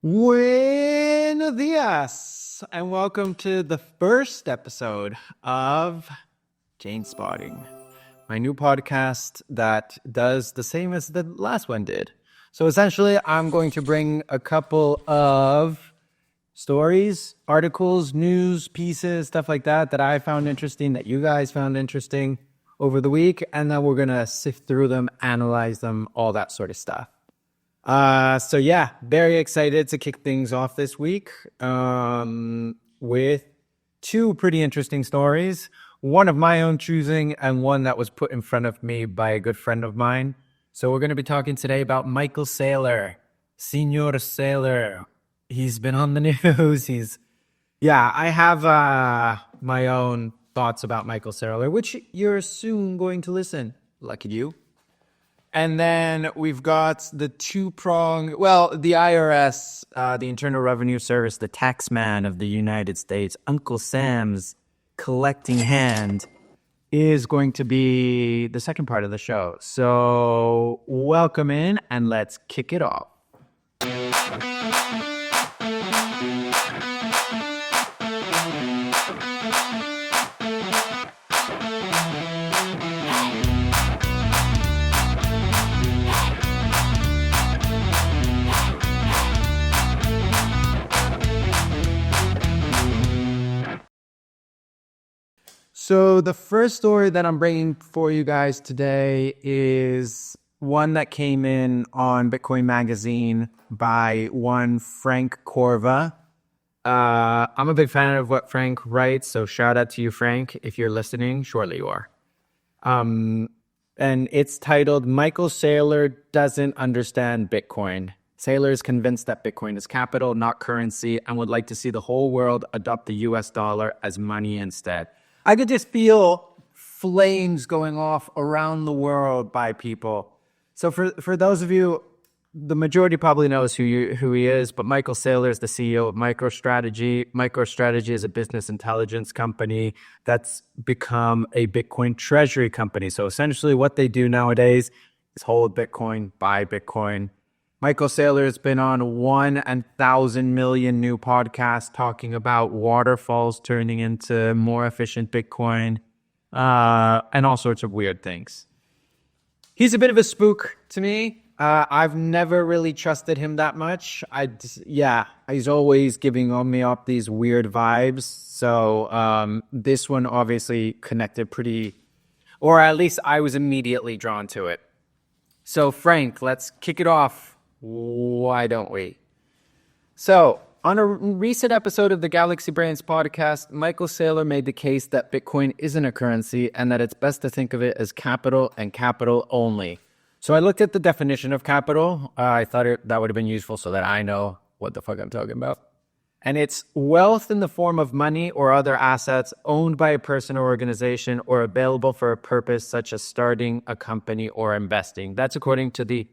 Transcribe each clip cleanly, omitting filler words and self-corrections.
Buenos dias, and welcome to the first episode of Chainspotting, my new podcast that does the same as the last one did. So essentially, I'm going to bring a couple of stories, articles, news pieces, stuff like that I found interesting, that you guys found interesting over the week, and then we're going to sift through them, analyze them, all that sort of stuff. So yeah, very excited to kick things off this week with two pretty interesting stories. One of my own choosing and one that was put in front of me by a good friend of mine. So we're going to be talking today about Michael Saylor, Senor Saylor. He's been on the news. I have my own thoughts about Michael Saylor, which you're soon going to listen. Lucky you. And then we've got the two-pronged, the IRS, the Internal Revenue Service, the tax man of the United States, Uncle Sam's collecting hand, is going to be the second part of the show. So welcome in and let's kick it off. So the first story that I'm bringing for you guys today is one that came in on Bitcoin Magazine by one Frank Corva. I'm a big fan of what Frank writes, so shout out to you, Frank. If you're listening, surely you are. And it's titled, Michael Saylor Doesn't Understand Bitcoin. Saylor is convinced that Bitcoin is capital, not currency, and would like to see the whole world adopt the US dollar as money instead. I could just feel flames going off around the world by people. So for those of you, the majority probably knows who he is, but Michael Saylor is the CEO of MicroStrategy. MicroStrategy is a business intelligence company that's become a Bitcoin treasury company. So essentially what they do nowadays is hold Bitcoin, buy Bitcoin. Michael Saylor has been on 1,000 million new podcasts talking about waterfalls turning into more efficient Bitcoin, and all sorts of weird things. He's a bit of a spook to me. I've never really trusted him that much. He's always giving me up these weird vibes. So this one obviously connected pretty, or at least I was immediately drawn to it. So Frank, let's kick it off. Why don't we? So, on a recent episode of the Galaxy Brains podcast, Michael Saylor made the case that Bitcoin isn't a currency and that it's best to think of it as capital and capital only. So I looked at the definition of capital. I thought that would have been useful so that I know what the fuck I'm talking about. And it's wealth in the form of money or other assets owned by a person or organization or available for a purpose such as starting a company or investing. That's according to the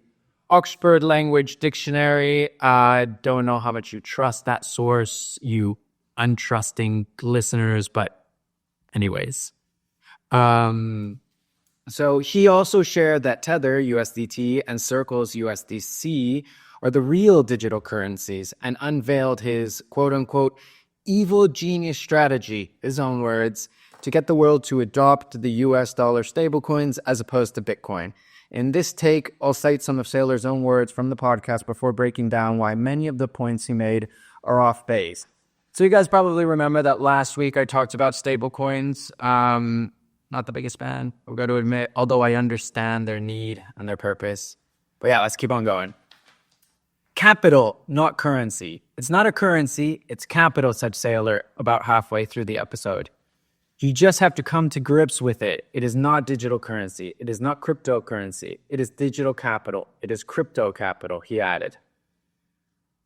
Oxford Language Dictionary. I don't know how much you trust that source, you untrusting listeners, but anyways. So he also shared that Tether, USDT, and Circle's USDC are the real digital currencies and unveiled his quote-unquote evil genius strategy, his own words, to get the world to adopt the US dollar stablecoins as opposed to Bitcoin. In this take, I'll cite some of Saylor's own words from the podcast before breaking down why many of the points he made are off base. So you guys probably remember that last week I talked about stablecoins. Not the biggest fan, I've got to admit, although I understand their need and their purpose. But yeah, let's keep on going. Capital, not currency. It's not a currency, it's capital, said Saylor about halfway through the episode. You just have to come to grips with it. It is not digital currency. It is not cryptocurrency. It is digital capital. It is crypto capital, he added.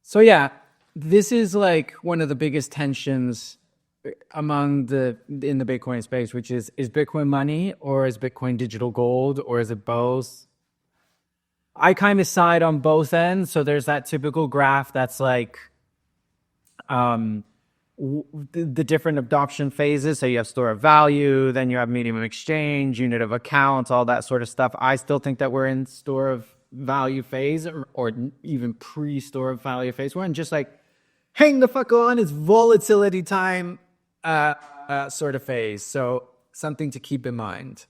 So yeah, this is like one of the biggest tensions in the Bitcoin space, which is Bitcoin money or is Bitcoin digital gold or is it both? I kind of side on both ends. So there's that typical graph that's like, the different adoption phases. So you have store of value, then you have medium of exchange, unit of account, all that sort of stuff. I still think that we're in store of value phase or even pre-store value phase. We're in just like hang the fuck on, it's volatility time sort of phase. So something to keep in mind.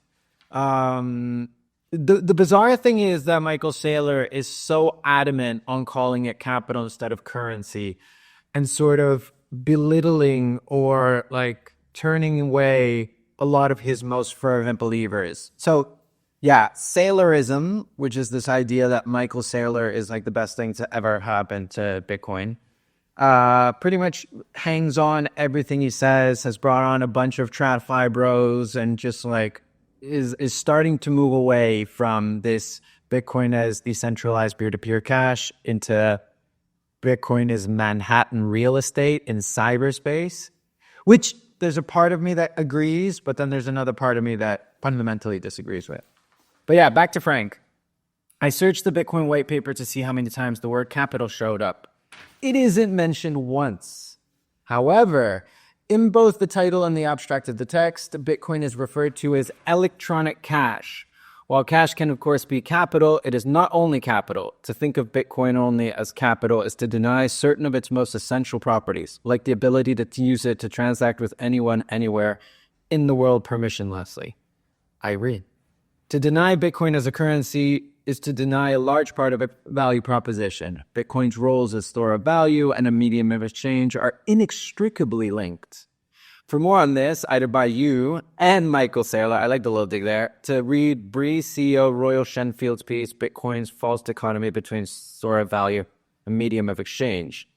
The bizarre thing is that Michael Saylor is so adamant on calling it capital instead of currency and sort of belittling or like turning away a lot of his most fervent believers. So yeah, Saylorism, which is this idea that Michael Saylor is like the best thing to ever happen to Bitcoin, pretty much hangs on everything he says, has brought on a bunch of TradFi bros, and just like is starting to move away from this Bitcoin as decentralized peer-to-peer cash into Bitcoin is Manhattan real estate in cyberspace, which there's a part of me that agrees, but then there's another part of me that fundamentally disagrees with. But yeah, back to Frank. I searched the Bitcoin white paper to see how many times the word capital showed up. It isn't mentioned once. However, in both the title and the abstract of the text, Bitcoin is referred to as electronic cash. While cash can, of course, be capital, it is not only capital. To think of Bitcoin only as capital is to deny certain of its most essential properties, like the ability to use it to transact with anyone, anywhere, in the world permissionlessly. I read. To deny Bitcoin as a currency is to deny a large part of its value proposition. Bitcoin's roles as store of value and a medium of exchange are inextricably linked. For more on this, I'd advise you and Michael Saylor, I like the little dig there, to read Bree CEO Royal Shenfield's piece, Bitcoin's False Dichotomy Between Store of Value and Medium of Exchange.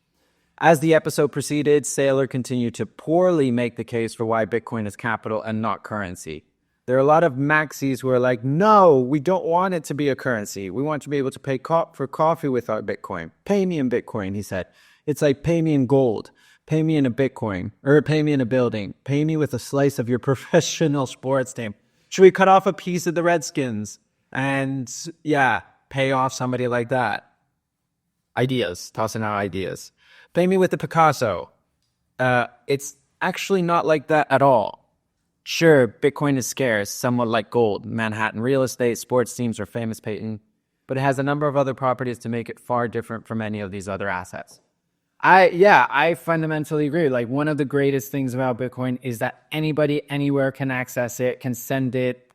As the episode proceeded, Saylor continued to poorly make the case for why Bitcoin is capital and not currency. There are a lot of maxis who are like, no, we don't want it to be a currency. We want to be able to pay for coffee with our Bitcoin. Pay me in Bitcoin, he said. It's like pay me in gold. Pay me in a Bitcoin, or pay me in a building. Pay me with a slice of your professional sports team. Should we cut off a piece of the Redskins and, yeah, pay off somebody like that? Ideas, tossing out ideas. Pay me with the Picasso. It's actually not like that at all. Sure, Bitcoin is scarce, somewhat like gold, Manhattan real estate, sports teams, or famous painting, but it has a number of other properties to make it far different from any of these other assets. I fundamentally agree. Like, one of the greatest things about Bitcoin is that anybody, anywhere can access it, can send it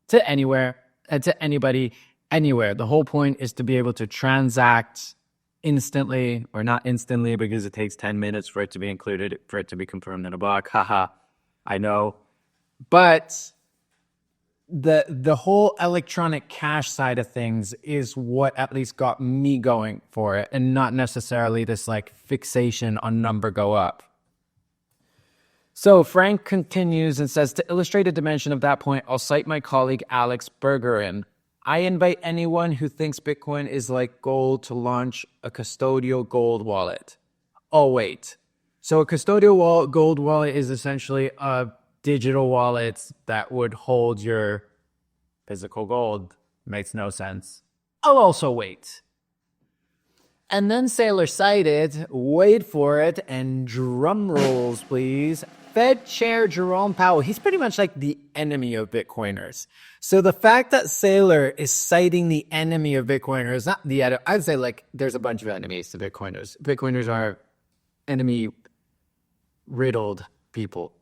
to anywhere, to anybody, anywhere. The whole point is to be able to transact instantly, or not instantly because it takes 10 minutes for it to be included, for it to be confirmed in a block. Haha, I know. But the whole electronic cash side of things is what at least got me going for it, and not necessarily this like fixation on number go up. So Frank continues and says, to illustrate a dimension of that point, I'll cite my colleague Alex Bergeron. I invite anyone who thinks Bitcoin is like gold to launch a custodial gold wallet. Oh, wait. So a custodial gold wallet is essentially a digital wallets that would hold your physical gold. Makes no sense. I'll also wait. And then Saylor cited, wait for it, and drum rolls, please, Fed Chair Jerome Powell. He's pretty much like the enemy of Bitcoiners. So the fact that Saylor is citing the enemy of Bitcoiners, not the other, I'd say like there's a bunch of enemies to Bitcoiners. Bitcoiners are enemy-riddled people.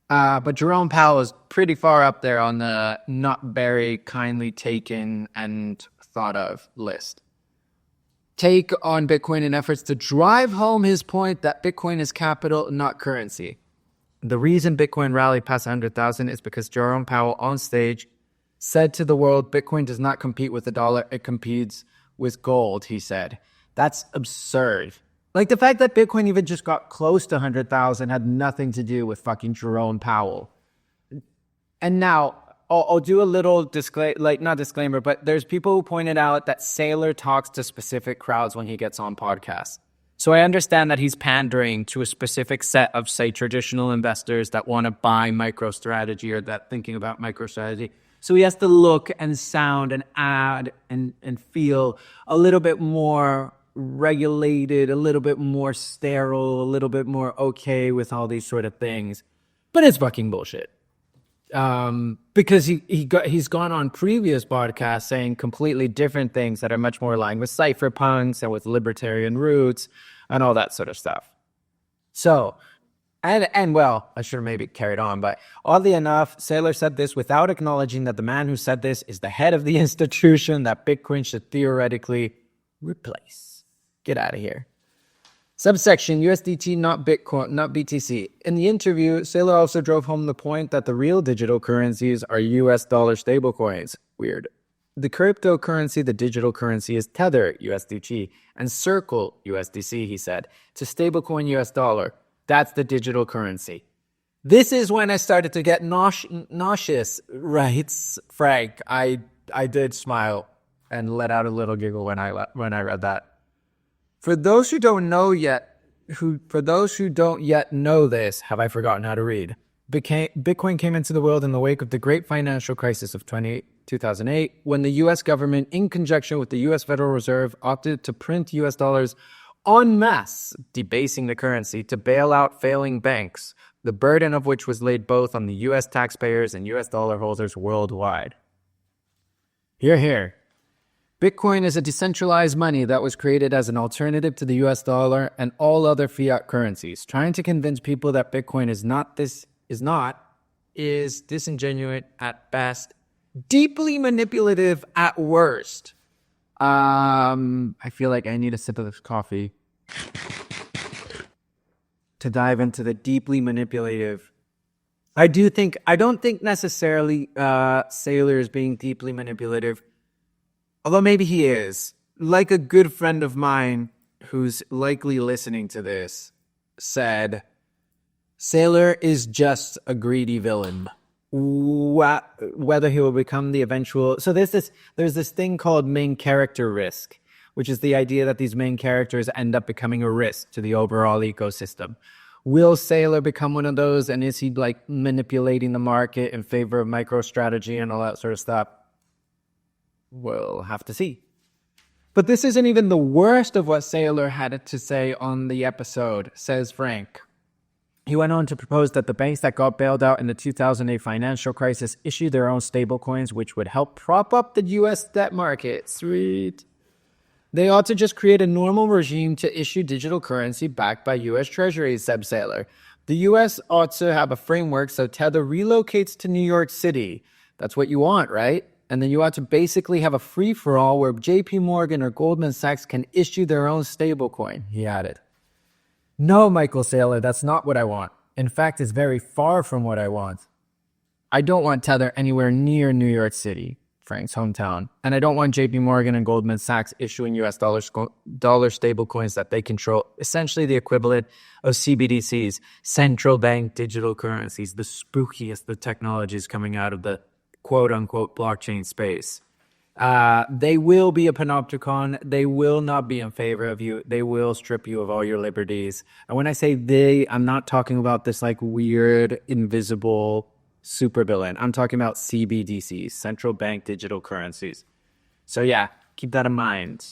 But Jerome Powell is pretty far up there on the not very kindly taken and thought of list. Take on Bitcoin in efforts to drive home his point that Bitcoin is capital, not currency. The reason Bitcoin rallied past 100,000 is because Jerome Powell on stage said to the world, Bitcoin does not compete with the dollar, it competes with gold, he said. That's absurd. Like, the fact that Bitcoin even just got close to 100,000 had nothing to do with fucking Jerome Powell. And now, I'll do a little not disclaimer, but there's people who pointed out that Saylor talks to specific crowds when he gets on podcasts. So I understand that he's pandering to a specific set of, say, traditional investors that want to buy MicroStrategy or that thinking about MicroStrategy. So he has to look and sound and add and feel a little bit more regulated, a little bit more sterile, a little bit more okay with all these sort of things. But it's fucking bullshit. Because he's gone on previous podcasts saying completely different things that are much more aligned with cypherpunks and with libertarian roots and all that sort of stuff. So, and well, I should have maybe carried on, but oddly enough, Saylor said this without acknowledging that the man who said this is the head of the institution that Bitcoin should theoretically replace. Get out of here. Subsection USDT, not Bitcoin, not BTC. In the interview, Saylor also drove home the point that the real digital currencies are US dollar stablecoins. Weird. The cryptocurrency, the digital currency, is Tether USDT and Circle USDC, he said, to stablecoin US dollar. That's the digital currency. This is when I started to get nauseous, writes Frank. I did smile and let out a little giggle when I read that. For those who don't yet know this, have I forgotten how to read? Bitcoin came into the world in the wake of the great financial crisis of 2008, when the U.S. government, in conjunction with the U.S. Federal Reserve, opted to print U.S. dollars en masse, debasing the currency to bail out failing banks, the burden of which was laid both on the U.S. taxpayers and U.S. dollar holders worldwide. Hear, hear. Bitcoin is a decentralized money that was created as an alternative to the US dollar and all other fiat currencies. Trying to convince people that Bitcoin is disingenuous at best, deeply manipulative at worst. I feel like I need a sip of this coffee to dive into the deeply manipulative. I don't think necessarily Saylor is being deeply manipulative. Although maybe he is. Like a good friend of mine who's likely listening to this said, Saylor is just a greedy villain. Whether he will become the eventual... So there's this thing called main character risk, which is the idea that these main characters end up becoming a risk to the overall ecosystem. Will Saylor become one of those? And is he like manipulating the market in favor of MicroStrategy and all that sort of stuff? We'll have to see. But this isn't even the worst of what Saylor had to say on the episode, says Frank. He went on to propose that the banks that got bailed out in the 2008 financial crisis issue their own stablecoins, which would help prop up the U.S. debt market. Sweet. They ought to just create a normal regime to issue digital currency backed by U.S. Treasuries, said Saylor. The U.S. ought to have a framework so Tether relocates to New York City. That's what you want, right? And then you ought to basically have a free-for-all where JP Morgan or Goldman Sachs can issue their own stablecoin, he added. No, Michael Saylor, that's not what I want. In fact, it's very far from what I want. I don't want Tether anywhere near New York City, Frank's hometown. And I don't want JP Morgan and Goldman Sachs issuing US dollar stablecoins that they control, essentially the equivalent of CBDCs, central bank digital currencies, the spookiest of technologies coming out of the quote-unquote blockchain space. They will be a panopticon. They will not be in favor of you. They will strip you of all your liberties. And when I say they, I'm not talking about this like weird, invisible supervillain. I'm talking about CBDCs, central bank digital currencies. So yeah, keep that in mind,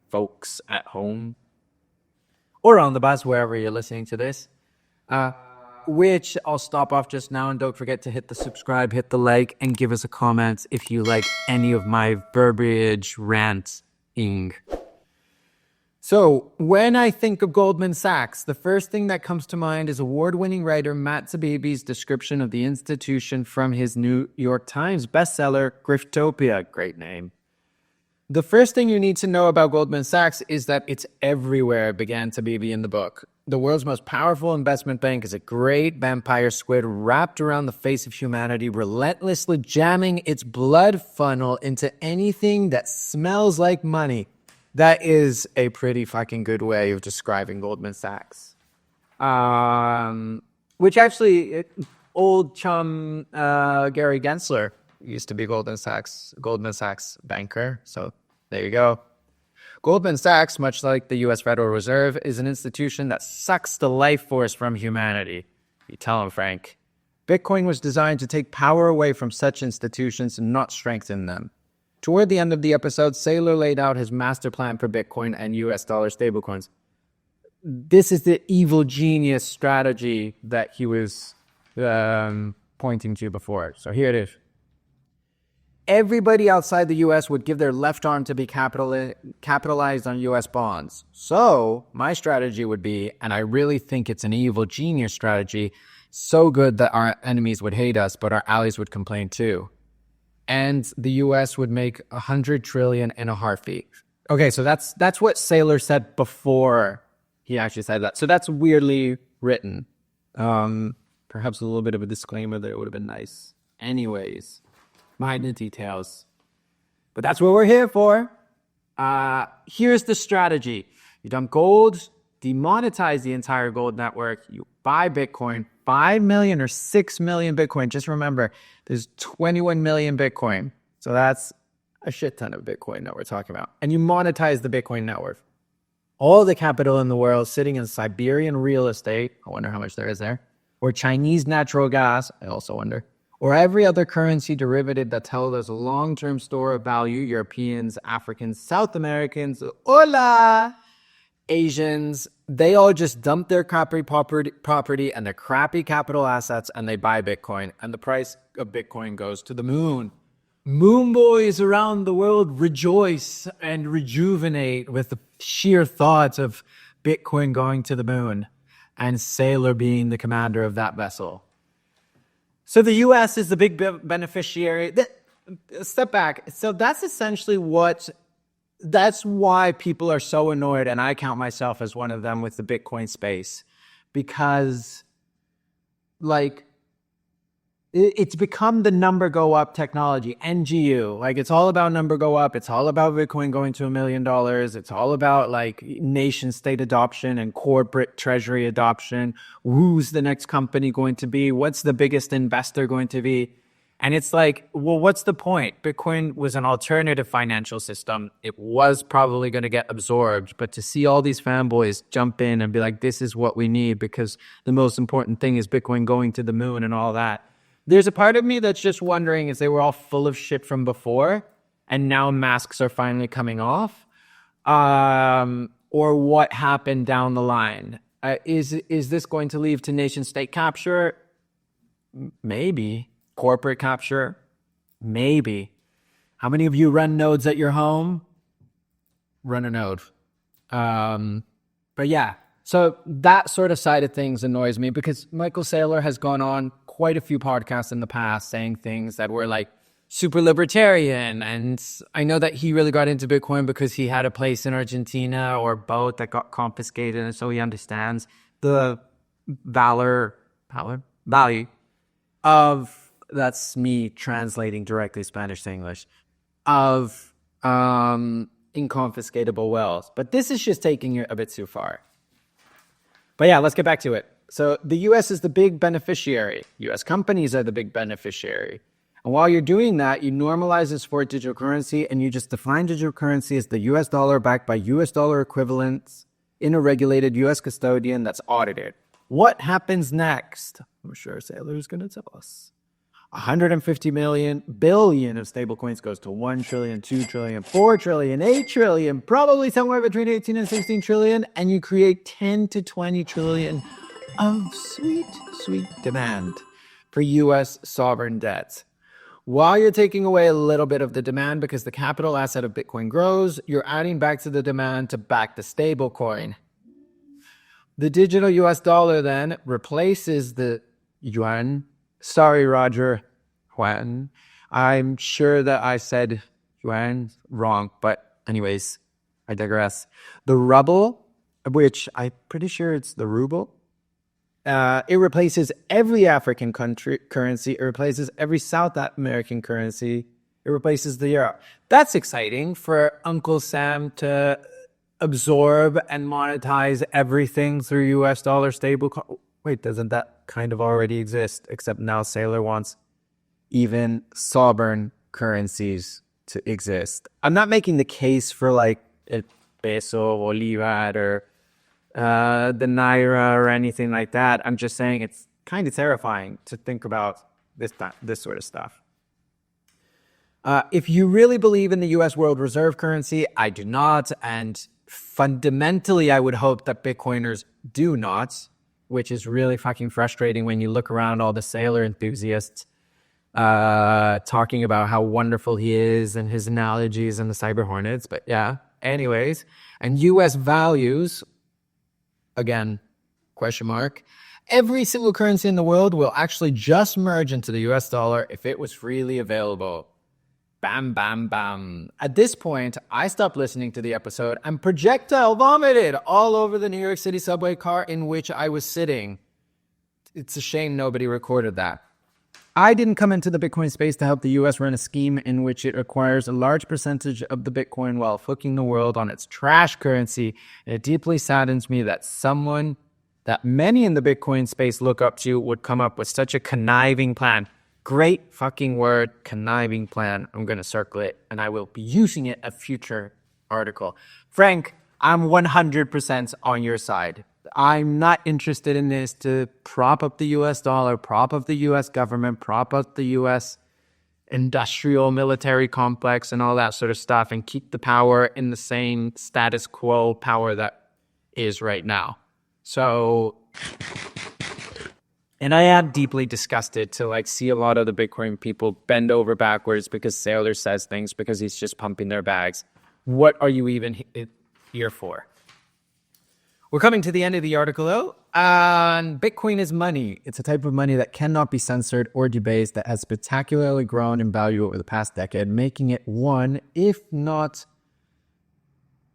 folks at home. Or on the bus, wherever you're listening to this. Which I'll stop off just now, and don't forget to hit the subscribe, hit the like, and give us a comment if you like any of my verbiage ranting. So, when I think of Goldman Sachs, the first thing that comes to mind is award-winning writer Matt Taibbi's description of the institution from his New York Times bestseller, Griftopia. Great name. The first thing you need to know about Goldman Sachs is that it's everywhere, began Taibbi in the book. The world's most powerful investment bank is a great vampire squid wrapped around the face of humanity, relentlessly jamming its blood funnel into anything that smells like money. That is a pretty fucking good way of describing Goldman Sachs. Which actually, old chum Gary Gensler used to be Goldman Sachs banker. So there you go. Goldman Sachs, much like the U.S. Federal Reserve, is an institution that sucks the life force from humanity. You tell him, Frank. Bitcoin was designed to take power away from such institutions and not strengthen them. Toward the end of the episode, Saylor laid out his master plan for Bitcoin and U.S. dollar stablecoins. This is the evil genius strategy that he was pointing to before. So here it is. Everybody outside the U.S. would give their left arm to be capitalized on U.S. bonds. So my strategy would be, and I really think it's an evil genius strategy, so good that our enemies would hate us, but our allies would complain too. And the U.S. would make 100 trillion in a heartbeat. Okay, so that's what Saylor said before he actually said that. So that's weirdly written. Perhaps a little bit of a disclaimer there would have been nice. Anyways, mind the details. But that's what we're here for. Here's the strategy. You dump gold, demonetize the entire gold network, you buy Bitcoin, 5 million or 6 million Bitcoin. Just remember, there's 21 million Bitcoin. So that's a shit ton of Bitcoin that we're talking about. And you monetize the Bitcoin network. All the capital in the world sitting in Siberian real estate, I wonder how much there is there, or Chinese natural gas, I also wonder, or every other currency derivative that's held as a long-term store of value, Europeans, Africans, South Americans, hola, Asians, they all just dump their crappy property and their crappy capital assets and they buy Bitcoin. And the price of Bitcoin goes to the moon. Moon boys around the world rejoice and rejuvenate with the sheer thoughts of Bitcoin going to the moon and Saylor being the commander of that vessel. So the U.S. is the big beneficiary. Step back. So that's essentially that's why people are so annoyed, and I count myself as one of them with the Bitcoin space, because like it's become the number go up technology, NGU. Like it's all about number go up. It's all about Bitcoin going to $1 million. It's all about like nation state adoption and corporate treasury adoption. Who's the next company going to be? What's the biggest investor going to be? And it's like, well, what's the point? Bitcoin was an alternative financial system. It was probably going to get absorbed. But to see all these fanboys jump in and be like, this is what we need because the most important thing is Bitcoin going to the moon and all that. There's a part of me that's just wondering if they were all full of shit from before and now masks are finally coming off, or what happened down the line. Is this going to lead to nation state capture? Maybe. Corporate capture? Maybe. How many of you run nodes at your home? Run a node. But yeah, so that sort of side of things annoys me because Michael Saylor has gone on quite a few podcasts in the past saying things that were like super libertarian. And I know that he really got into Bitcoin because he had a place in Argentina or boat that got confiscated. And so he understands the value of, that's me translating directly Spanish to English, of inconfiscatable wealth. But this is just taking it a bit too far. But yeah, let's get back to it. So the U.S. is the big beneficiary. U.S. companies are the big beneficiary. And while you're doing that, you normalize this for digital currency and you just define digital currency as the U.S. dollar backed by U.S. dollar equivalents in a regulated U.S. custodian that's audited. What happens next? I'm sure Saylor's going to tell us. 150 billion of stablecoins goes to 1 trillion, 2 trillion, 4 trillion, 8 trillion, probably somewhere between 18 and 16 trillion, and you create 10 to 20 trillion of sweet, sweet demand for U.S. sovereign debt. While you're taking away a little bit of the demand because the capital asset of Bitcoin grows, you're adding back to the demand to back the stablecoin. The digital U.S. dollar then replaces the yuan. Sorry, Roger. Yuan. I'm sure that I said yuan wrong, but anyways, I digress. The ruble, which I'm pretty sure it's the ruble, it replaces every African currency. It replaces every South American currency. It replaces the euro. That's exciting for Uncle Sam to absorb and monetize everything through U.S. dollar stable. Wait, doesn't that kind of already exist? Except now Saylor wants even sovereign currencies to exist. I'm not making the case for like el peso, bolivar, or the naira or anything like that. I'm just saying it's kind of terrifying to think about this sort of stuff. If you really believe in the U.S. world reserve currency, I do not. And fundamentally, I would hope that Bitcoiners do not. which is really fucking frustrating when you look around all the Saylor enthusiasts talking about how wonderful he is and his analogies and the cyber hornets. But yeah, anyways. And US values, again, question mark. Every single currency in the world will actually just merge into the US dollar if it was freely available. Bam, bam, bam. At this point, I stopped listening to the episode and projectile vomited all over the New York City subway car in which I was sitting. It's a shame nobody recorded that. I didn't come into the Bitcoin space to help the US run a scheme in which it acquires a large percentage of the Bitcoin while hooking the world on its trash currency. And it deeply saddens me that someone that many in the Bitcoin space look up to would come up with such a conniving plan. Great fucking word, conniving plan. I'm going to circle it, and I will be using it a future article. Frank, I'm 100% on your side. I'm not interested in this to prop up the US dollar, prop up the US government, prop up the US industrial military complex and all that sort of stuff, and keep the power in the same status quo power that is right now. So, and I am deeply disgusted to see a lot of the Bitcoin people bend over backwards because Saylor says things because he's just pumping their bags. What are you even here for? We're coming to the end of the article, though. Bitcoin is money. It's a type of money that cannot be censored or debased, that has spectacularly grown in value over the past decade, making it one, if not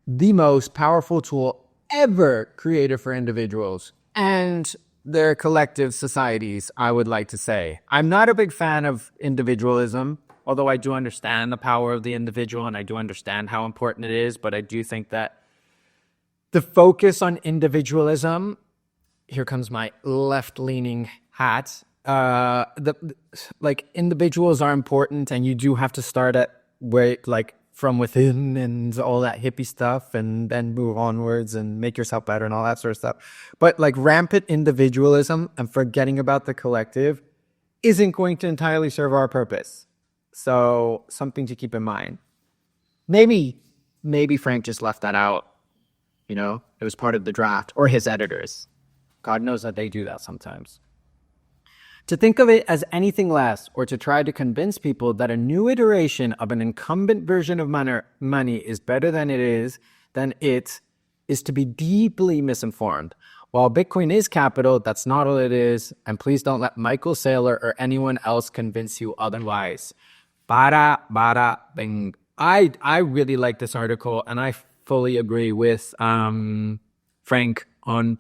the most powerful tool ever created for individuals and their collective societies, I would like to say. I'm not a big fan of individualism, although I do understand the power of the individual and I do understand how important it is, but I do think that the focus on individualism, here comes my left-leaning hat, individuals are important, and you do have to start at where, from within and all that hippie stuff, and then move onwards and make yourself better and all that sort of stuff. But rampant individualism and forgetting about the collective isn't going to entirely serve our purpose. So something to keep in mind. Maybe Frank just left that out. It was part of the draft, or his editors. God knows that they do that sometimes. To think of it as anything less, or to try to convince people that a new iteration of an incumbent version of money is better than it is to be deeply misinformed. While Bitcoin is capital, that's not all it is, and please don't let Michael Saylor or anyone else convince you otherwise. Bada bing. I really like this article, and I fully agree with Frank on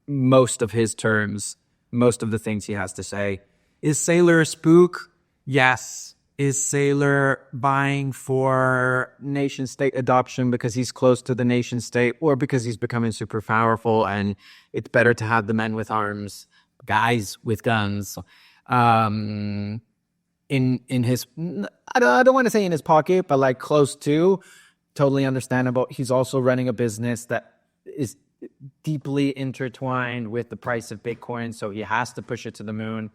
most of his terms, most of the things he has to say. Is Saylor a spook? Yes. Is Saylor buying for nation state adoption because he's close to the nation state, or because he's becoming super powerful and it's better to have the men with arms, guys with guns, in his, I don't want to say in his pocket, but close to? Totally understandable. He's also running a business that is deeply intertwined with the price of Bitcoin, so he has to push it to the moon.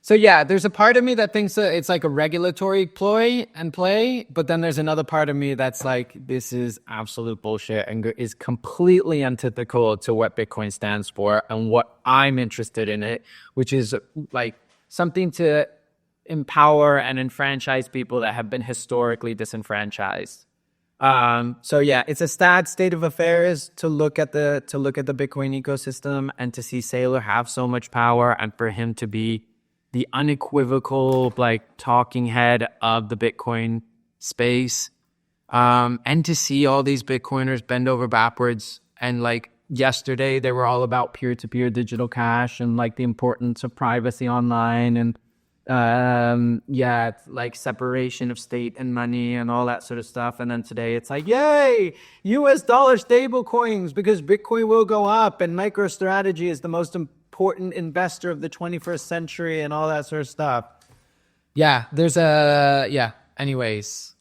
So yeah, there's a part of me that thinks that it's a regulatory ploy and play, but then there's another part of me that's this is absolute bullshit and is completely antithetical to what Bitcoin stands for and what I'm interested in it, which is something to empower and enfranchise people that have been historically disenfranchised. So yeah, it's a sad state of affairs to look at the Bitcoin ecosystem and to see Saylor have so much power, and for him to be the unequivocal talking head of the Bitcoin space, and to see all these Bitcoiners bend over backwards. And yesterday, they were all about peer-to-peer digital cash and the importance of privacy online, and separation of state and money and all that sort of stuff. And then today it's yay, US dollar stable coins because Bitcoin will go up and MicroStrategy is the most important investor of the 21st century and all that sort of stuff. Yeah, anyways,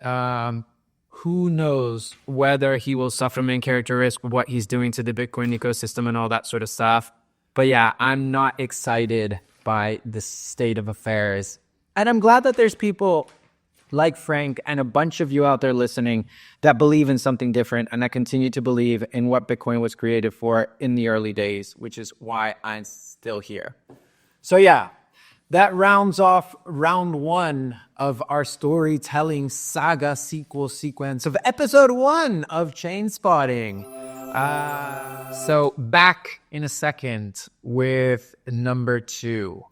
who knows whether he will suffer main character risk, what he's doing to the Bitcoin ecosystem and all that sort of stuff. But yeah, I'm not excited by the state of affairs. And I'm glad that there's people like Frank and a bunch of you out there listening that believe in something different and that continue to believe in what Bitcoin was created for in the early days, which is why I'm still here. So yeah, that rounds off round one of our storytelling saga sequel sequence of episode 1 of Chainspotting. So back in a second with number 2.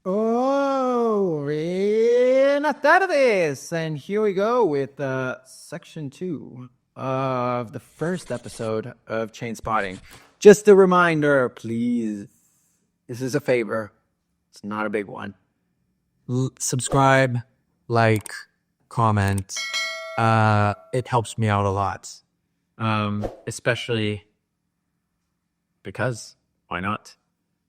Oh, buenas tardes. And here we go with section 2 of the first episode of Chainspotting. Just a reminder, please, this is a favor. It's not a big one. Subscribe, like, comment. It helps me out a lot. Especially because why not?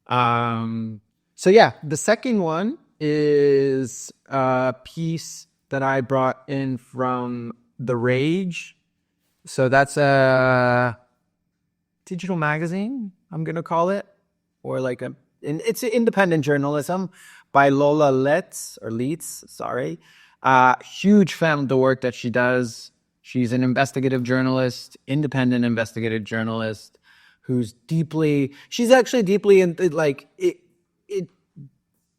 So yeah, the second one is a piece that I brought in from The Rage. So that's a digital magazine, I'm going to call it, or like it's independent journalism by Lola Leitz, sorry. Huge fan of the work that she does. She's an investigative journalist, independent investigative journalist who's she's actually deeply in like it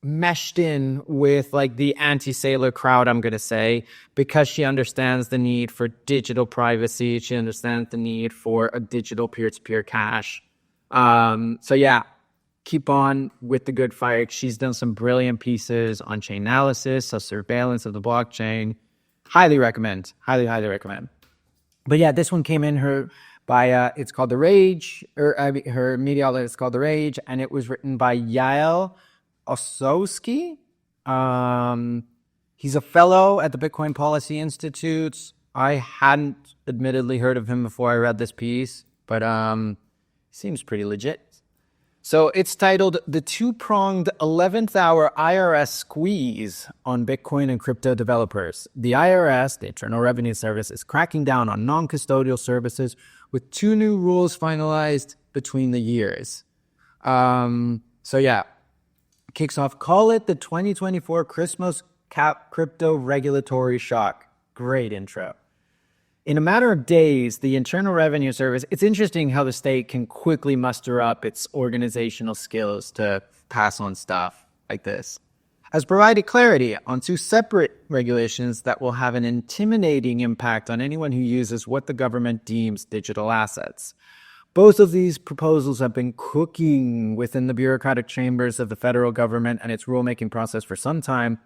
meshed in with like the anti-Saylor crowd, I'm going to say, because she understands the need for digital privacy. She understands the need for a digital peer-to-peer cash. So yeah, keep on with the good fight. She's done some brilliant pieces on chain analysis, so surveillance of the blockchain. Highly recommend. Highly recommend. But yeah, this one came in by it's called The Rage, her media outlet is called The Rage, and it was written by Yael Ossowski. He's a fellow at the Bitcoin Policy Institute. I hadn't admittedly heard of him before I read this piece, but seems pretty legit. So it's titled The Two-Pronged 11th Hour IRS Squeeze on Bitcoin and Crypto Developers. The IRS, the Internal Revenue Service, is cracking down on non-custodial services with 2 new rules finalized between the years. So yeah, kicks off, call it the 2024 Christmas crypto regulatory shock. Great intro. In a matter of days, the Internal Revenue Service, it's interesting how the state can quickly muster up its organizational skills to pass on stuff like this, has provided clarity on 2 separate regulations that will have an intimidating impact on anyone who uses what the government deems digital assets. Both of these proposals have been cooking within the bureaucratic chambers of the federal government and its rulemaking process for some time,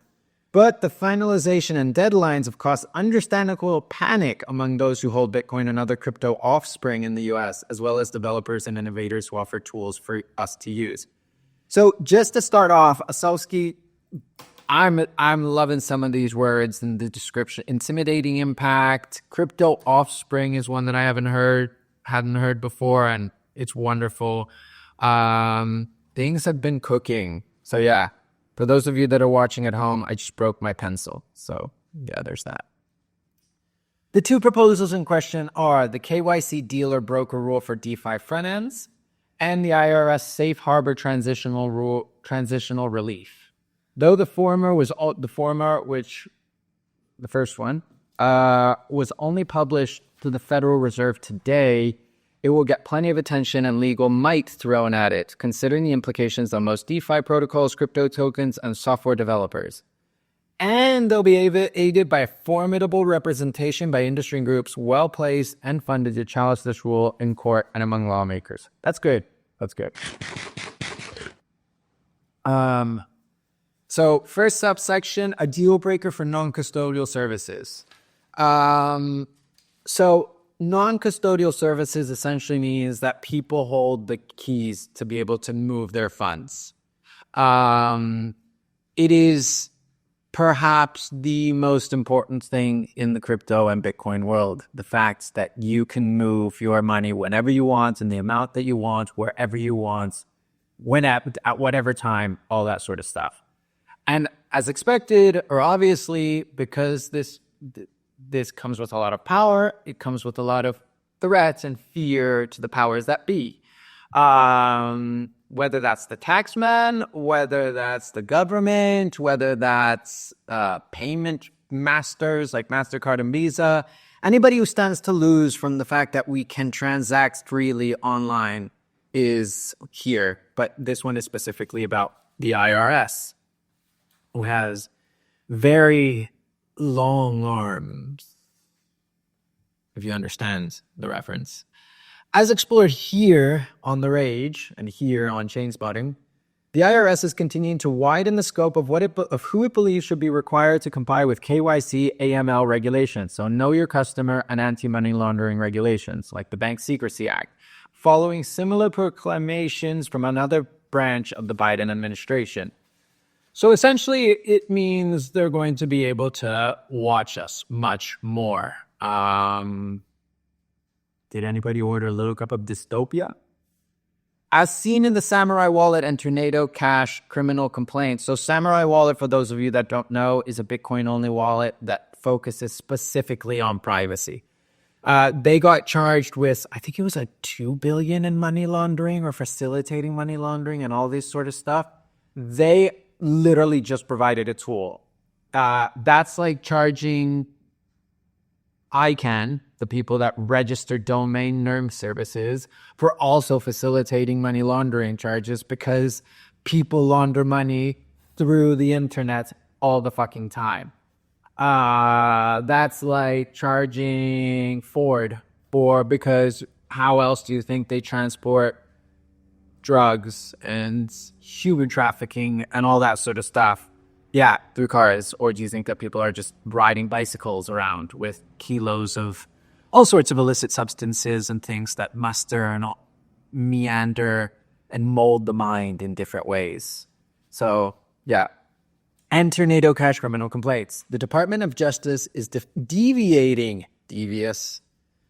but the finalization and deadlines have caused understandable panic among those who hold Bitcoin and other crypto offspring in the US, as well as developers and innovators who offer tools for us to use. So just to start off, Ossowski, I'm loving some of these words in the description. Intimidating impact, crypto offspring is one that I hadn't heard before, and it's wonderful. Things have been cooking. So yeah, for those of you that are watching at home, I just broke my pencil. So yeah, there's that. The 2 proposals in question are the KYC dealer broker rule for DeFi front ends and the IRS safe harbor transitional relief. Though the first one was only published to the Federal Reserve today, it will get plenty of attention and legal might thrown at it, considering the implications on most DeFi protocols, crypto tokens, and software developers. And they'll be aided by a formidable representation by industry groups well-placed and funded to challenge this rule in court and among lawmakers. That's good. That's good. So first subsection, a deal breaker for non-custodial services. So non-custodial services essentially means that people hold the keys to be able to move their funds. It is perhaps the most important thing in the crypto and Bitcoin world, the fact that you can move your money whenever you want, in the amount that you want, wherever you want, at whatever time, all that sort of stuff. And as expected, or obviously, because this comes with a lot of power, it comes with a lot of threats and fear to the powers that be. Whether that's the taxman, whether that's the government, whether that's payment masters like MasterCard and Visa, anybody who stands to lose from the fact that we can transact freely online is here. But this one is specifically about the IRS, who has very long arms, if you understand the reference. As explored here on The Rage and here on Chainspotting, the IRS is continuing to widen the scope of who it believes should be required to comply with KYC AML regulations, so Know Your Customer and anti-money laundering regulations, like the Bank Secrecy Act, following similar proclamations from another branch of the Biden administration. So essentially, it means they're going to be able to watch us much more. Did anybody order a little cup of dystopia? As seen in the Samurai Wallet and Tornado Cash criminal complaints. So Samurai Wallet, for those of you that don't know, is a Bitcoin-only wallet that focuses specifically on privacy. They got charged with, I think it was $2 billion in money laundering or facilitating money laundering and all this sort of stuff. They literally just provided a tool. That's like charging ICANN, the people that register domain name services, for also facilitating money laundering charges, because people launder money through the internet all the fucking time. That's like charging Ford because how else do you think they transport drugs and human trafficking and all that sort of stuff? Yeah, through cars. Or do you think that people are just riding bicycles around with kilos of all sorts of illicit substances and things that muster and meander and mold the mind in different ways? So, yeah. And Tornado Cash criminal complaints. The Department of Justice is devious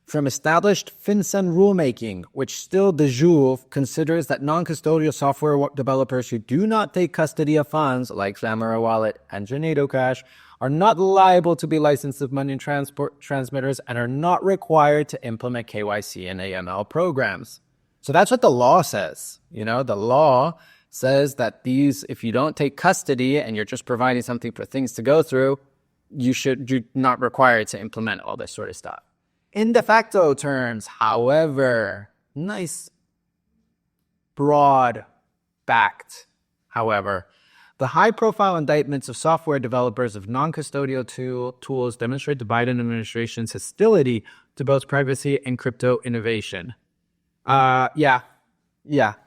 from established FinCEN rulemaking, which still de jure considers that non-custodial software developers who do not take custody of funds, like Samurai Wallet and Tornado Cash, are not liable to be licensed money transport transmitters and are not required to implement KYC and AML programs. So that's what the law says. You know, the law says that if you don't take custody and you're just providing something for things to go through, you're not required to implement all this sort of stuff. In de facto terms, however, nice, broad-backed, however, the high-profile indictments of software developers of non-custodial tools demonstrate the Biden administration's hostility to both privacy and crypto innovation. The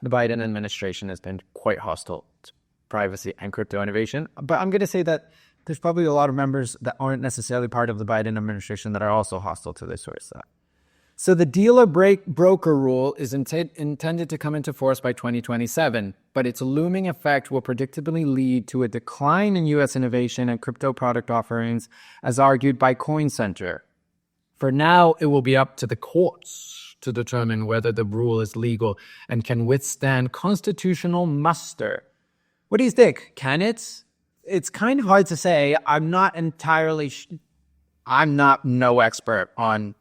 Biden administration has been quite hostile to privacy and crypto innovation. But I'm going to say that there's probably a lot of members that aren't necessarily part of the Biden administration that are also hostile to this sort of stuff. So the dealer-broker rule is intended to come into force by 2027, but its looming effect will predictably lead to a decline in U.S. innovation and crypto product offerings, as argued by Coin Center. For now, it will be up to the courts to determine whether the rule is legal and can withstand constitutional muster. What do you think? Can it? It's kind of hard to say. I'm not entirely... I'm not no expert on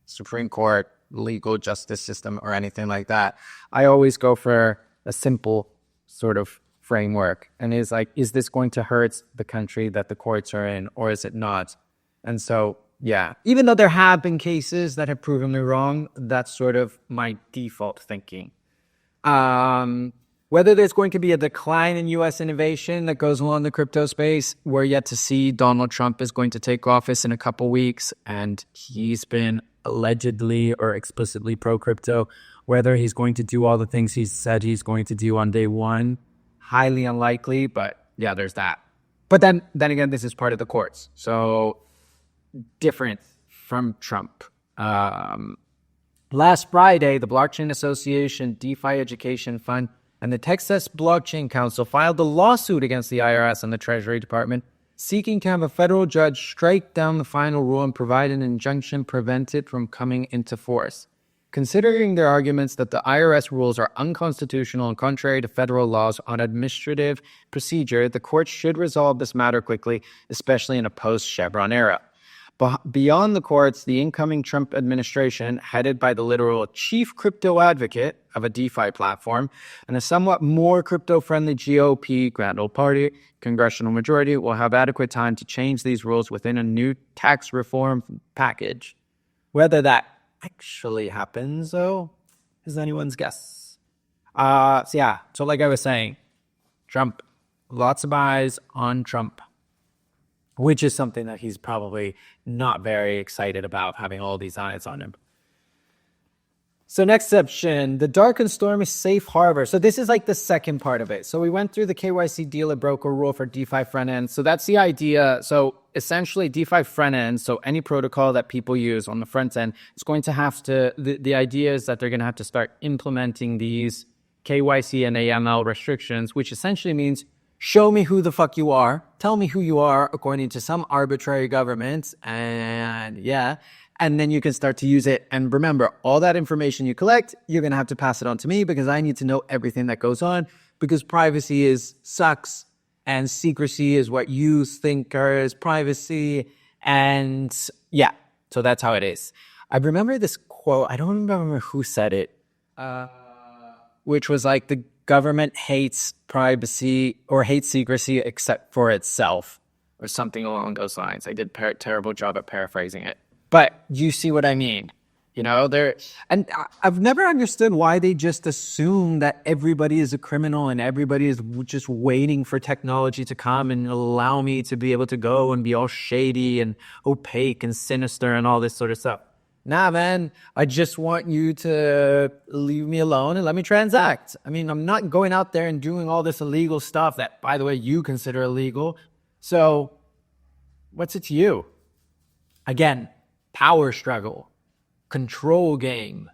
Supreme Court, legal justice system, or anything like that. I always go for a simple sort of framework. And is like, is this going to hurt the country that the courts are in, or is it not? And so, yeah, even though there have been cases that have proven me wrong, that's sort of my default thinking. Whether there's going to be a decline in U.S. innovation that goes along the crypto space, we're yet to see. Donald Trump is going to take office in a couple weeks, and he's been allegedly or explicitly pro-crypto. Whether he's going to do all the things he said he's going to do on day one, highly unlikely, but yeah, there's that. But then again, this is part of the courts, so different from Trump. Last Friday, the Blockchain Association, DeFi Education Fund, and the Texas Blockchain Council filed a lawsuit against the IRS and the Treasury Department, seeking to have a federal judge strike down the final rule and provide an injunction prevent it from coming into force. Considering their arguments that the IRS rules are unconstitutional and contrary to federal laws on administrative procedure, the court should resolve this matter quickly, especially in a post-Chevron era. Beyond the courts, the incoming Trump administration, headed by the literal chief crypto advocate, of a DeFi platform, and a somewhat more crypto-friendly GOP, Grand Old Party, congressional majority will have adequate time to change these rules within a new tax reform package. Whether that actually happens, though, is anyone's guess. So like I was saying, Trump, lots of eyes on Trump, which is something that he's probably not very excited about, having all these eyes on him. So next section, the dark and stormy safe harbor. So this is like the second part of it. So we went through the KYC dealer broker rule for DeFi front end. So that's the idea. So essentially DeFi front end, so any protocol that people use on the front end is going to have to, the idea is that they're going to have to start implementing these KYC and AML restrictions, which essentially means show me who the fuck you are, tell me who you are according to some arbitrary government, and then you can start to use it. And remember, all that information you collect, you're going to have to pass it on to me because I need to know everything that goes on, because privacy sucks and secrecy is what you think is privacy. And yeah, so that's how it is. I remember this quote. I don't remember who said it, which was like, the government hates privacy or hates secrecy except for itself, or something along those lines. I did a terrible job at paraphrasing it. But you see what I mean, and I've never understood why they just assume that everybody is a criminal and everybody is just waiting for technology to come and allow me to be able to go and be all shady and opaque and sinister and all this sort of stuff. Nah, man, I just want you to leave me alone and let me transact. I mean, I'm not going out there and doing all this illegal stuff that, by the way, you consider illegal. So what's it to you? Again, power struggle, control game,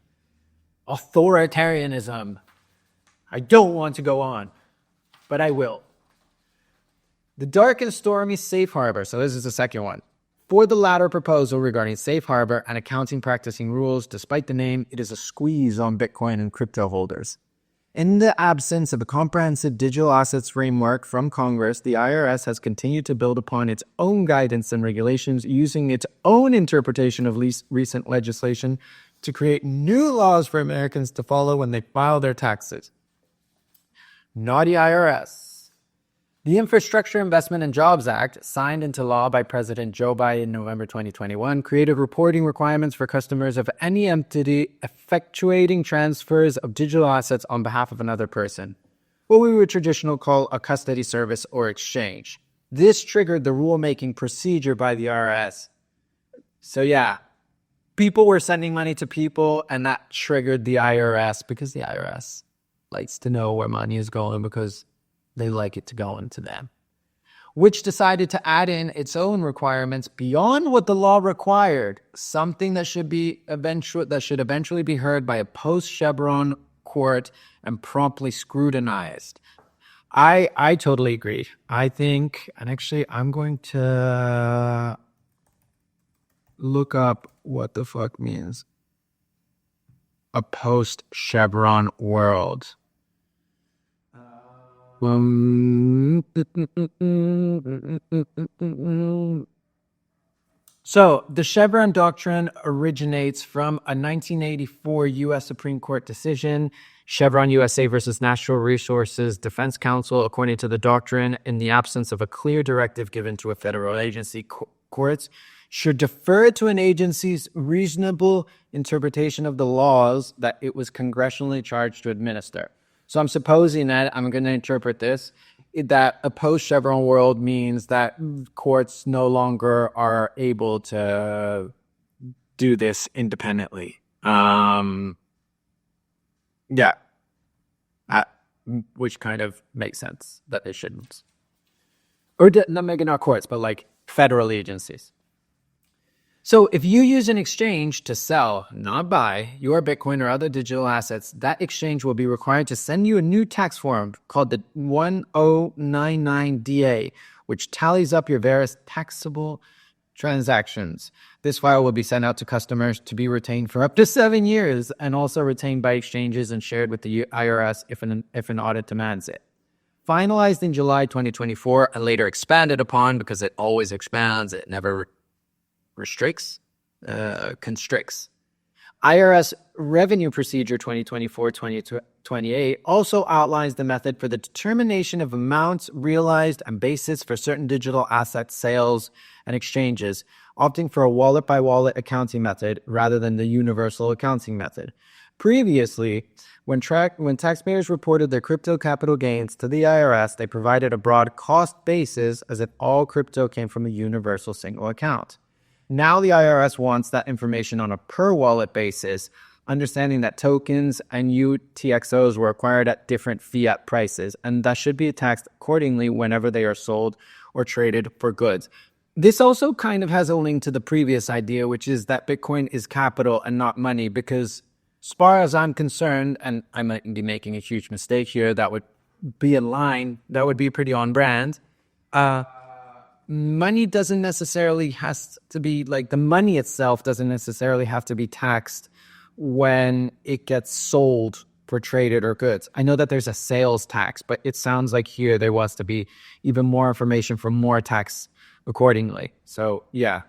authoritarianism. I don't want to go on, but I will. The dark and stormy safe harbor. So this is the second one. For the latter proposal regarding safe harbor and accounting practicing rules, despite the name, it is a squeeze on Bitcoin and crypto holders. In the absence of a comprehensive digital assets framework from Congress, the IRS has continued to build upon its own guidance and regulations, using its own interpretation of recent legislation to create new laws for Americans to follow when they file their taxes. Naughty IRS. The Infrastructure Investment and Jobs Act, signed into law by President Joe Biden in November 2021, created reporting requirements for customers of any entity effectuating transfers of digital assets on behalf of another person, what we would traditionally call a custody service or exchange. This triggered the rulemaking procedure by the IRS. So yeah, people were sending money to people, and that triggered the IRS, because the IRS likes to know where money is going because they like it to go into them, which decided to add in its own requirements beyond what the law required, something that should eventually be heard by a post-Chevron court and promptly scrutinized. I totally agree. I think, and actually I'm going to look up what the fuck means a post-Chevron world. So the Chevron doctrine originates from a 1984 U.S. Supreme Court decision, Chevron USA versus Natural Resources Defense Council. According to the doctrine, in the absence of a clear directive given to a federal agency, courts should defer to an agency's reasonable interpretation of the laws that it was congressionally charged to administer. So I'm supposing that I'm going to interpret this, that a post-Chevron world means that courts no longer are able to do this independently. Which kind of makes sense that they shouldn't. Or maybe not courts, but like federal agencies. So if you use an exchange to sell, not buy, your Bitcoin or other digital assets, that exchange will be required to send you a new tax form called the 1099-DA, which tallies up your various taxable transactions. This file will be sent out to customers to be retained for up to 7 years, and also retained by exchanges and shared with the IRS if an audit demands it. Finalized in July 2024 and later expanded upon, because it always expands, it never constricts. IRS Revenue Procedure 2024-2028 also outlines the method for the determination of amounts realized and basis for certain digital asset sales and exchanges, opting for a wallet-by-wallet accounting method rather than the universal accounting method. Previously, when taxpayers reported their crypto capital gains to the IRS, they provided a broad cost basis as if all crypto came from a universal single account. Now the IRS wants that information on a per-wallet basis, understanding that tokens and UTXOs were acquired at different fiat prices, and that should be taxed accordingly whenever they are sold or traded for goods. This also kind of has a link to the previous idea, which is that Bitcoin is capital and not money, because as far as I'm concerned, and I might be making a huge mistake here, that would be in line, that would be pretty on brand. Money doesn't necessarily has to be, like, the money itself doesn't necessarily have to be taxed when it gets sold for traded or goods. I know that there's a sales tax, but it sounds like here there was to be even more information for more tax accordingly. So yeah.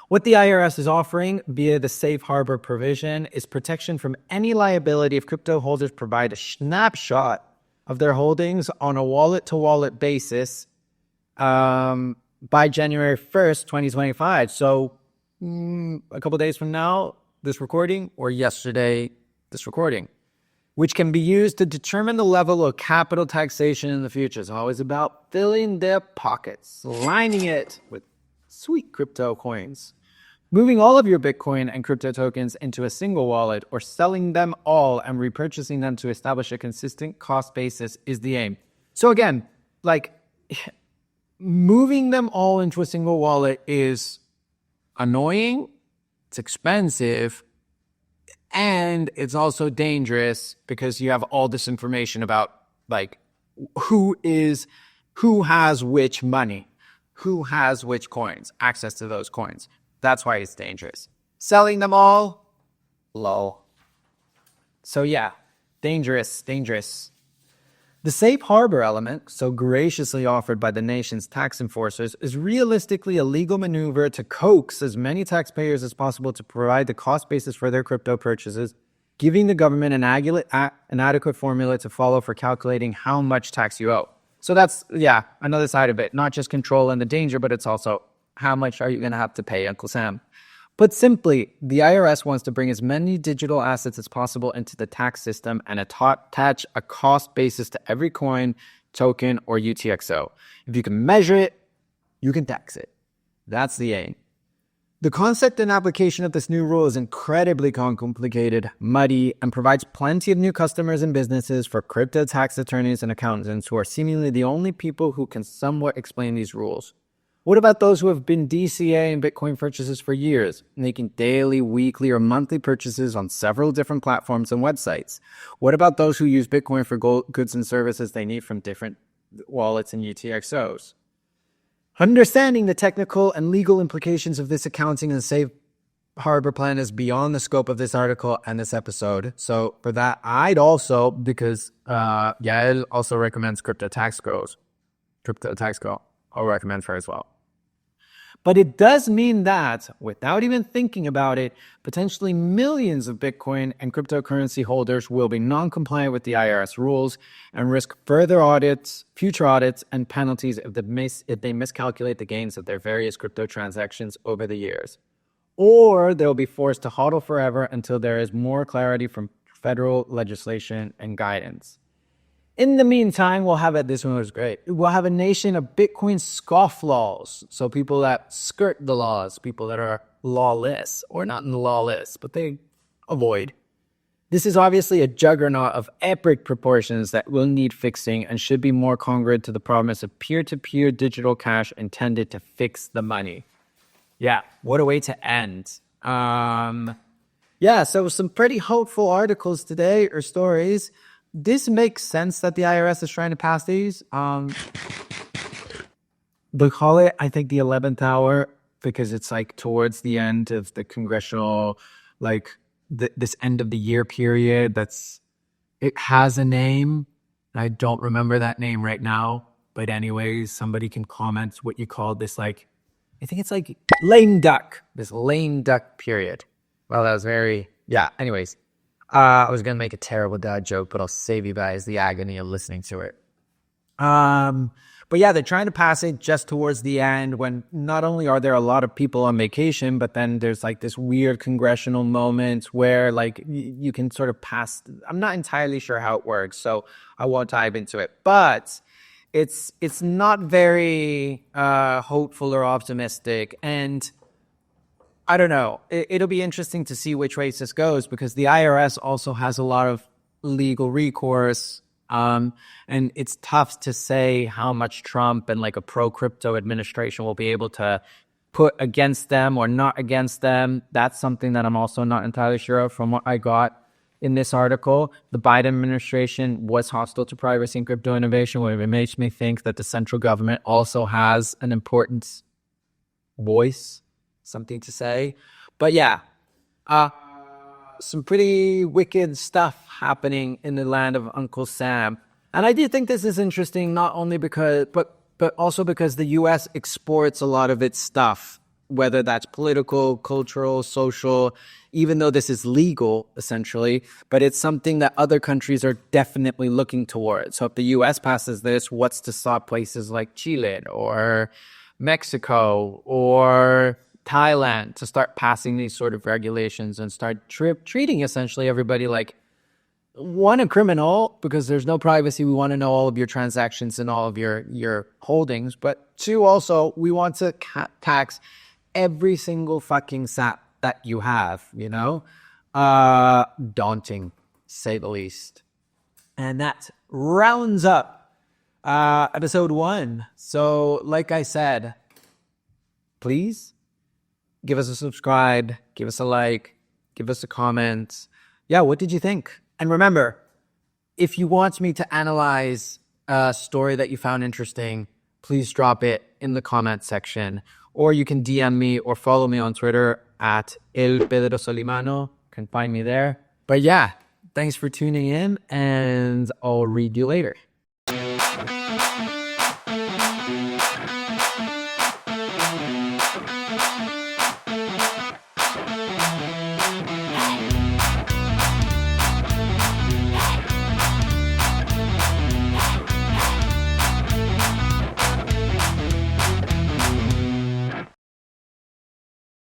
What the IRS is offering via the safe harbor provision is protection from any liability if crypto holders provide a snapshot of their holdings on a wallet-to-wallet basis by January 1st, 2025. So a couple days from now, this recording, or yesterday, this recording, which can be used to determine the level of capital taxation in the future. It's always about filling their pockets, lining it with sweet crypto coins. Moving all of your Bitcoin and crypto tokens into a single wallet, or selling them all and repurchasing them to establish a consistent cost basis is the aim. So again, like, moving them all into a single wallet is annoying, it's expensive, and it's also dangerous because you have all this information about, like, who has which money, who has which coins, access to those coins. That's why it's dangerous. Selling them all, lol. So yeah, dangerous. The safe harbor element, so graciously offered by the nation's tax enforcers, is realistically a legal maneuver to coax as many taxpayers as possible to provide the cost basis for their crypto purchases, giving the government an adequate formula to follow for calculating how much tax you owe. So that's, yeah, another side of it. Not just control and the danger, but it's also how much are you going to have to pay Uncle Sam? Put simply, the IRS wants to bring as many digital assets as possible into the tax system and attach a cost basis to every coin, token, or UTXO. If you can measure it, you can tax it. That's the aim. The concept and application of this new rule is incredibly complicated, muddy, and provides plenty of new customers and businesses for crypto tax attorneys and accountants who are seemingly the only people who can somewhat explain these rules. What about those who have been DCA and Bitcoin purchases for years, making daily, weekly, or monthly purchases on several different platforms and websites? What about those who use Bitcoin for goods and services they need from different wallets and UTXOs? Understanding the technical and legal implications of this accounting and safe harbor plan is beyond the scope of this article and this episode. So for that, I'd also, because Yael also recommends Crypto Tax Girl, I'll recommend her as well. But it does mean that, without even thinking about it, potentially millions of Bitcoin and cryptocurrency holders will be non-compliant with the IRS rules and risk further audits, future audits, and penalties if they miscalculate the gains of their various crypto transactions over the years. Or they'll be forced to hodl forever until there is more clarity from federal legislation and guidance. In the meantime, this one was great. We'll have a nation of Bitcoin scofflaws. So people that skirt the laws, people that are lawless, or not lawless, but they avoid. This is obviously a juggernaut of epic proportions that will need fixing and should be more congruent to the promise of peer-to-peer digital cash intended to fix the money. Yeah, what a way to end. So some pretty hopeful articles today, or stories. This makes sense that the IRS is trying to pass these. They call it, I think, the 11th hour because it's like towards the end of the congressional, like this end of the year period. It has a name. I don't remember that name right now. But anyways, somebody can comment what you call this, like, I think it's like lame duck, this lame duck period. Well, that was very, yeah. Anyways, I was going to make a terrible dad joke, but I'll save you guys the agony of listening to it. But yeah, they're trying to pass it just towards the end when not only are there a lot of people on vacation, but then there's like this weird congressional moment where like you can sort of pass. I'm not entirely sure how it works, so I won't dive into it. But it's not very hopeful or optimistic, and I don't know. It'll be interesting to see which way this goes because the IRS also has a lot of legal recourse. And it's tough to say how much Trump and like a pro-crypto administration will be able to put against them or not against them. That's something that I'm also not entirely sure of from what I got in this article. The Biden administration was hostile to privacy and crypto innovation, which makes me think that the central government also has an important voice, something to say. But yeah, some pretty wicked stuff happening in the land of Uncle Sam. And I do think this is interesting, not only because, but also because the U.S. exports a lot of its stuff, whether that's political, cultural, social, even though this is legal, essentially, but it's something that other countries are definitely looking towards. So if the U.S. passes this, what's to stop places like Chile or Mexico or Thailand to start passing these sort of regulations and start treating essentially everybody like, one, a criminal, because there's no privacy. We want to know all of your transactions and all of your holdings. But two, also, we want to tax every single fucking sat that you have, you know? Daunting, to say the least. And that rounds up episode 1. So, like I said, please give us a subscribe, give us a like, give us a comment. Yeah, what did you think? And remember, if you want me to analyze a story that you found interesting, please drop it in the comment section. Or you can DM me or follow me on Twitter at El Pedro Solimano. You can find me there. But yeah, thanks for tuning in, and I'll read you later.